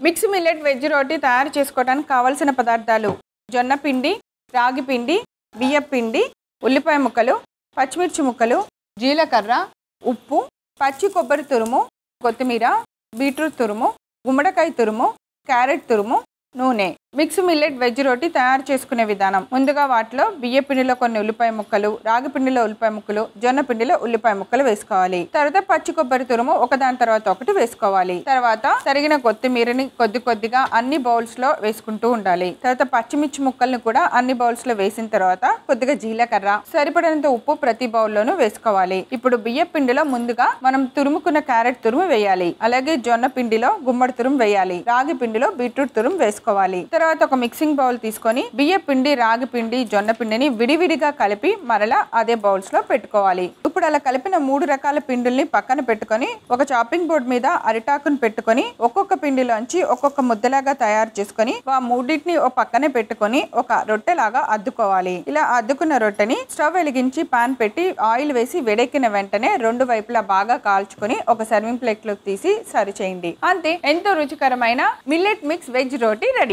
Mix millet veg రోటీ తయారు చేసుకోవడానికి కావాల్సిన పదార్థాలు: జొన్న పిండి, రాగి పిండి, బియ్యం పిండి, ఉల్లిపాయ ముక్కలు, పచ్చిమిర్చి ముక్కలు, జీలకర్ర, ఉప్పు, పచ్చి కొబ్బరి తురుము, కొత్తిమీర, బీట్రూట్ తురుము, గుమ్మడికాయ తురుము, క్యారెట్ తురుము, నూనె. మిక్స్ మిల్లెట్ వెజ్ రోటీ తయారు చేసుకునే విధానం: ముందుగా వాటిలో బియ్య పిండిలో కొన్ని ఉల్లిపాయ ముక్కలు, రాగి పిండిలో ఉల్లిపాయ ముక్కలు, జొన్న పిండిలో ఉల్లిపాయ ముక్కలు వేసుకోవాలి. తర్వాత పచ్చి కొబ్బరి తురుము ఒకదాని తర్వాత ఒకటి వేసుకోవాలి. తర్వాత తరిగిన కొత్తిమీరని కొద్ది కొద్దిగా అన్ని బౌల్స్ లో వేసుకుంటూ ఉండాలి. తర్వాత పచ్చిమిర్చి ముక్కల్ని కూడా అన్ని బౌల్స్ లో వేసిన తర్వాత కొద్దిగా జీలకర్ర, సరిపడినంత ఉప్పు ప్రతి బౌల్లోనూ వేసుకోవాలి. ఇప్పుడు బియ్య పిండిలో ముందుగా మనం తురుముకున్న క్యారెట్ తురుము వేయాలి. అలాగే జొన్న పిండిలో గుమ్మడి తురుము వేయాలి. రాగి పిండిలో బీట్రూట్ తురుము వేసుకోవాలి. తర్వాత ఒక మిక్సింగ్ బౌల్ తీసుకొని బియ్య పిండి, రాగి పిండి, జొన్న పిండిని విడివిడిగా కలిపి మరలా అదే బౌల్స్ లో పెట్టుకోవాలి. ఇప్పుడు అలా కలిపిన 3 రకాల పిండిల్ని పక్కన పెట్టుకొని ఒక చాపింగ్ బోర్డ్ మీద అరిటాకును పెట్టుకొని ఒక్కొక్క పిండిలోంచి ఒక్కొక్క ముద్దలాగా తయారు చేసుకొని ఆ మూడింటిని ఒక పక్కనే పెట్టుకొని ఒక రొట్టెలాగా అద్దుకోవాలి. ఇలా అద్దుకున్న రొట్టెని స్టవ్ వెలిగించి పాన్ పెట్టి ఆయిల్ వేసి వేడెక్కిన వెంటనే 2 వైపులా బాగా కాల్చుకొని ఒక సర్వింగ్ ప్లేట్ లోకి తీసి సర్వ్ చేయండి. అంతే, ఎంతో రుచికరమైన మిల్లెట్ మిక్స్ వెజ్ రోటీ రెడీ.